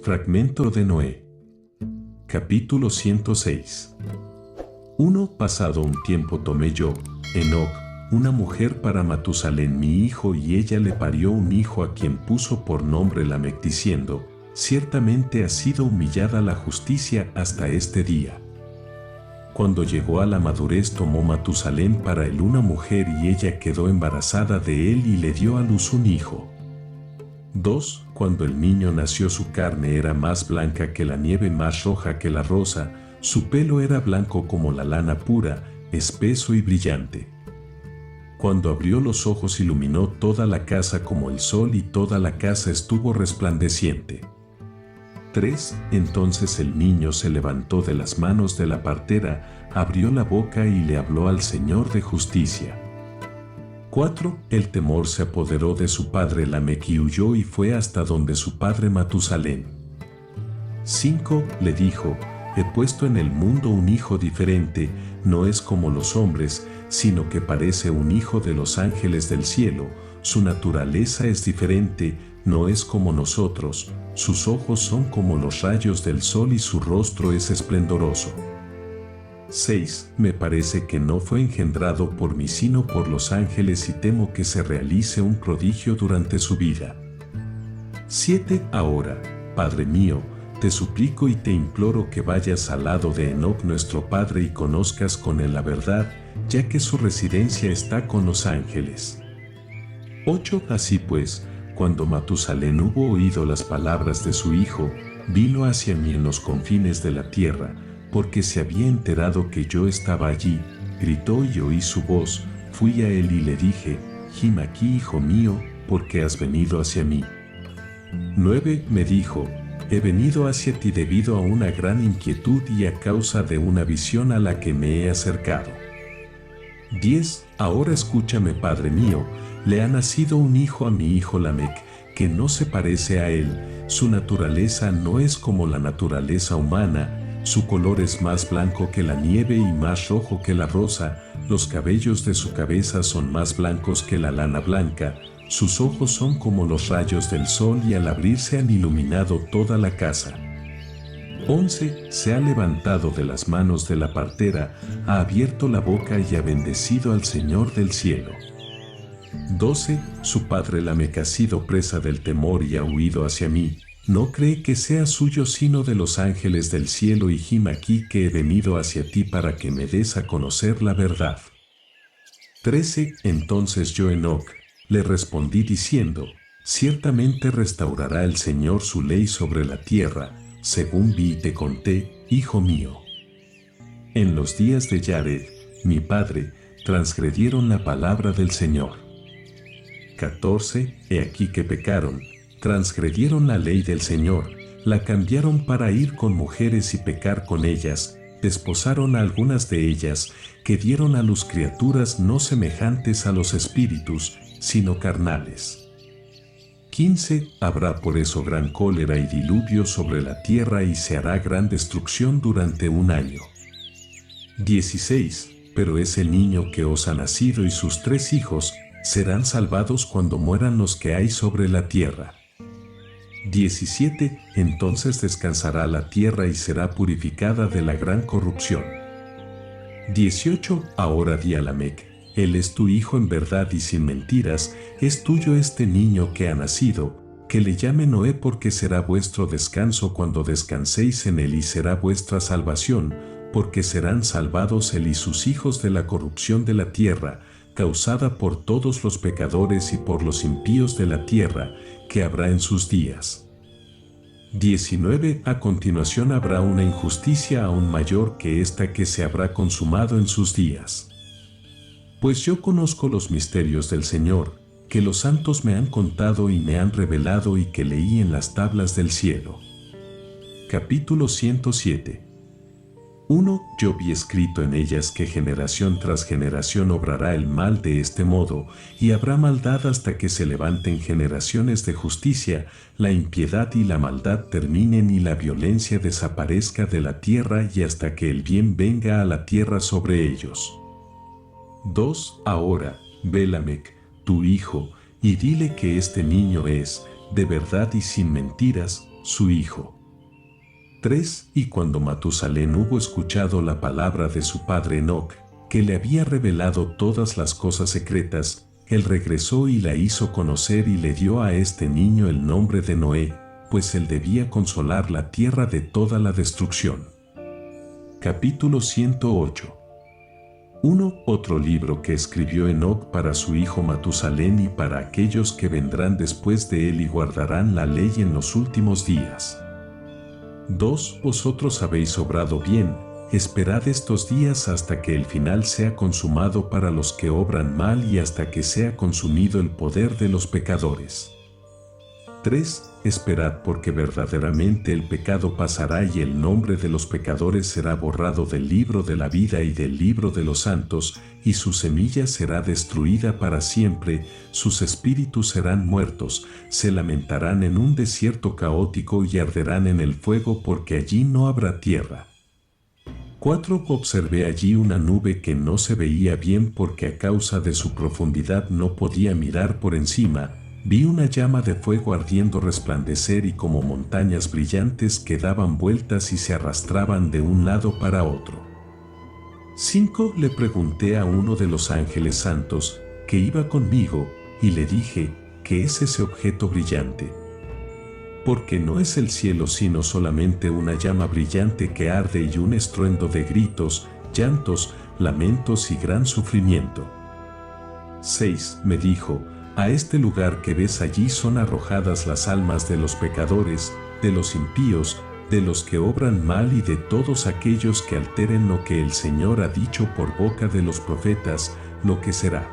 Fragmento de Noé. Capítulo 106. 1. Pasado un tiempo tomé yo, Enoc, una mujer para Matusalén mi hijo, y ella le parió un hijo a quien puso por nombre Lamec, diciendo: ciertamente ha sido humillada la justicia hasta este día. Cuando llegó a la madurez tomó Matusalén para él una mujer, y ella quedó embarazada de él y le dio a luz un hijo. 2. Cuando el niño nació su carne era más blanca que la nieve, más roja que la rosa, su pelo era blanco como la lana pura, espeso y brillante. Cuando abrió los ojos iluminó toda la casa como el sol, y toda la casa estuvo resplandeciente. 3. Entonces el niño se levantó de las manos de la partera, abrió la boca y le habló al Señor de justicia. 4. El temor se apoderó de su padre Lamec y huyó y fue hasta donde su padre Matusalén. 5. Le dijo: he puesto en el mundo un hijo diferente, no es como los hombres, sino que parece un hijo de los ángeles del cielo, su naturaleza es diferente, no es como nosotros, sus ojos son como los rayos del sol y su rostro es esplendoroso. 6. Me parece que no fue engendrado por mí sino por los ángeles, y temo que se realice un prodigio durante su vida. 7. Ahora, Padre mío, te suplico y te imploro que vayas al lado de Enoc nuestro padre y conozcas con él la verdad, ya que su residencia está con los ángeles. 8. Así pues, cuando Matusalén hubo oído las palabras de su hijo, vino hacia mí en los confines de la tierra, porque se había enterado que yo estaba allí, gritó y oí su voz, fui a él y le dije: gim aquí, hijo mío, ¿por qué has venido hacia mí? 9. Me dijo: he venido hacia ti debido a una gran inquietud y a causa de una visión a la que me he acercado. 10. Ahora escúchame, Padre mío, le ha nacido un hijo a mi hijo Lamec, que no se parece a él, su naturaleza no es como la naturaleza humana, su color es más blanco que la nieve y más rojo que la rosa, los cabellos de su cabeza son más blancos que la lana blanca, sus ojos son como los rayos del sol y al abrirse han iluminado toda la casa. 11. Se ha levantado de las manos de la partera, ha abierto la boca y ha bendecido al Señor del cielo. 12. Su padre Lamec ha sido presa del temor y ha huido hacia mí, no cree que sea suyo sino de los ángeles del cielo, y gim aquí que he venido hacia ti para que me des a conocer la verdad. 13. Entonces yo, Enoc, le respondí diciendo: ciertamente restaurará el Señor su ley sobre la tierra, según vi y te conté, hijo mío. En los días de Yared, mi padre, transgredieron la palabra del Señor. 14. He aquí que pecaron, transgredieron la ley del Señor, la cambiaron para ir con mujeres y pecar con ellas, desposaron a algunas de ellas, que dieron a luz criaturas no semejantes a los espíritus, sino carnales. 15. Habrá por eso gran cólera y diluvio sobre la tierra y se hará gran destrucción durante un año. 16. Pero ese niño que os ha nacido y sus 3 hijos serán salvados cuando mueran los que hay sobre la tierra. 17. Entonces descansará la tierra y será purificada de la gran corrupción. 18. Ahora di a Lamec: él es tu hijo en verdad y sin mentiras, es tuyo este niño que ha nacido, que le llame Noé, porque será vuestro descanso cuando descanséis en él, y será vuestra salvación, porque serán salvados él y sus hijos de la corrupción de la tierra, causada por todos los pecadores y por los impíos de la tierra, que habrá en sus días. 19. A continuación habrá una injusticia aún mayor que esta que se habrá consumado en sus días. Pues yo conozco los misterios del Señor, que los santos me han contado y me han revelado y que leí en las tablas del cielo. Capítulo 107. 1. Yo vi escrito en ellas que generación tras generación obrará el mal de este modo, y habrá maldad hasta que se levanten generaciones de justicia, la impiedad y la maldad terminen y la violencia desaparezca de la tierra, y hasta que el bien venga a la tierra sobre ellos. 2. Ahora, ve Lamec, tu hijo, y dile que este niño es, de verdad y sin mentiras, su hijo. 3. Y cuando Matusalén hubo escuchado la palabra de su padre Enoc, que le había revelado todas las cosas secretas, él regresó y la hizo conocer y le dio a este niño el nombre de Noé, pues él debía consolar la tierra de toda la destrucción. Capítulo 108. 1. Otro libro que escribió Enoc para su hijo Matusalén y para aquellos que vendrán después de él y guardarán la ley en los últimos días. 2. Vosotros habéis obrado bien, esperad estos días hasta que el final sea consumado para los que obran mal y hasta que sea consumido el poder de los pecadores. 3. Esperad porque verdaderamente el pecado pasará y el nombre de los pecadores será borrado del libro de la vida y del libro de los santos, y su semilla será destruida para siempre, sus espíritus serán muertos, se lamentarán en un desierto caótico y arderán en el fuego porque allí no habrá tierra. 4. Observé allí una nube que no se veía bien porque a causa de su profundidad no podía mirar por encima. Vi una llama de fuego ardiendo resplandecer y como montañas brillantes que daban vueltas y se arrastraban de un lado para otro. 5. Le pregunté a uno de los ángeles santos, que iba conmigo, y le dije, ¿qué es ese objeto brillante? Porque no es el cielo sino solamente una llama brillante que arde y un estruendo de gritos, llantos, lamentos y gran sufrimiento. 6. Me dijo, a este lugar que ves allí son arrojadas las almas de los pecadores, de los impíos, de los que obran mal y de todos aquellos que alteren lo que el Señor ha dicho por boca de los profetas, lo que será.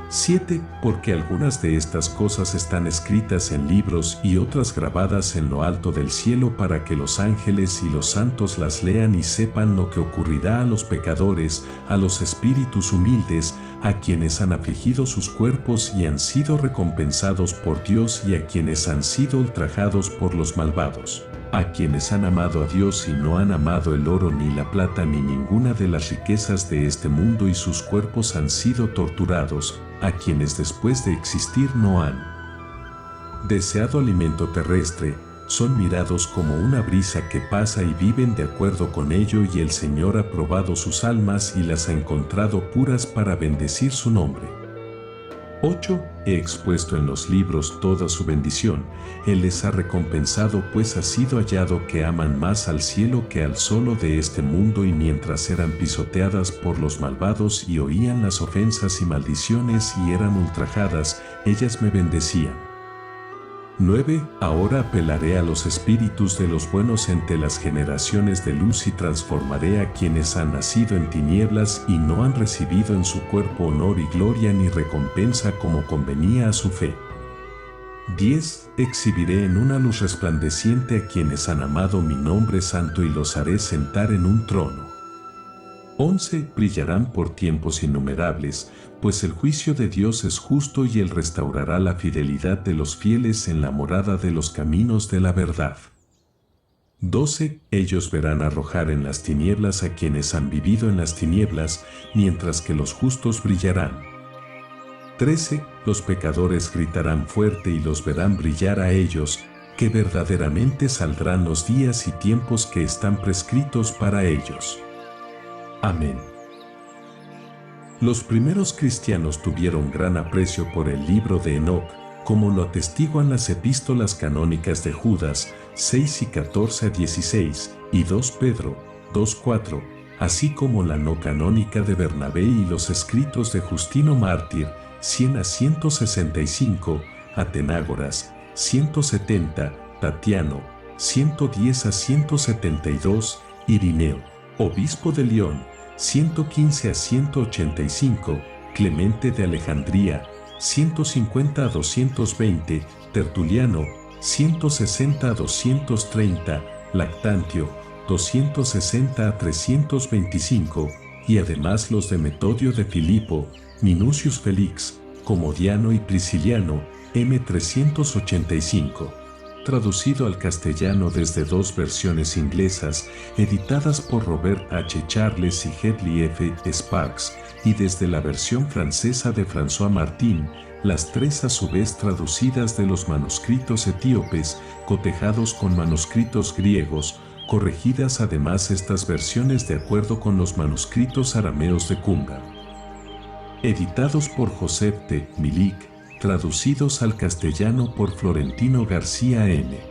7. Porque algunas de estas cosas están escritas en libros y otras grabadas en lo alto del cielo para que los ángeles y los santos las lean y sepan lo que ocurrirá a los pecadores, a los espíritus humildes, a quienes han afligido sus cuerpos y han sido recompensados por Dios y a quienes han sido ultrajados por los malvados, a quienes han amado a Dios y no han amado el oro ni la plata ni ninguna de las riquezas de este mundo y sus cuerpos han sido torturados, a quienes después de existir no han deseado alimento terrestre, son mirados como una brisa que pasa y viven de acuerdo con ello y el Señor ha probado sus almas y las ha encontrado puras para bendecir su nombre. 8. He expuesto en los libros toda su bendición, Él les ha recompensado pues ha sido hallado que aman más al cielo que al solo de este mundo y mientras eran pisoteadas por los malvados y oían las ofensas y maldiciones y eran ultrajadas, ellas me bendecían. 9. Ahora apelaré a los espíritus de los buenos entre las generaciones de luz y transformaré a quienes han nacido en tinieblas y no han recibido en su cuerpo honor y gloria ni recompensa como convenía a su fe. 10. Exhibiré en una luz resplandeciente a quienes han amado mi nombre santo y los haré sentar en un trono. 11. Brillarán por tiempos innumerables, pues el juicio de Dios es justo y Él restaurará la fidelidad de los fieles en la morada de los caminos de la verdad. 12. Ellos verán arrojar en las tinieblas a quienes han vivido en las tinieblas, mientras que los justos brillarán. 13. Los pecadores gritarán fuerte y los verán brillar a ellos, que verdaderamente saldrán los días y tiempos que están prescritos para ellos. Amén. Los primeros cristianos tuvieron gran aprecio por el libro de Enoc, como lo atestiguan las epístolas canónicas de Judas 6 y 14 a 16 y 2 Pedro 2:4, así como la no canónica de Bernabé y los escritos de Justino Mártir 100 a 165, Atenágoras 170, Tatiano 110 a 172, Irineo, obispo de León 115 a 185, Clemente de Alejandría 150 a 220, Tertuliano 160 a 230, Lactantio 260 a 325, y además los de Metodio de Filipo, Minucius Felix, Comodiano y Prisciliano, M. 385. Traducido al castellano desde dos versiones inglesas, editadas por Robert H. Charles y Hedley F. Sparks, y desde la versión francesa de François Martin, las tres a su vez traducidas de los manuscritos etíopes, cotejados con manuscritos griegos, corregidas además estas versiones de acuerdo con los manuscritos arameos de Qumran. Editados por Josep de Milik, traducidos al castellano por Florentino García N.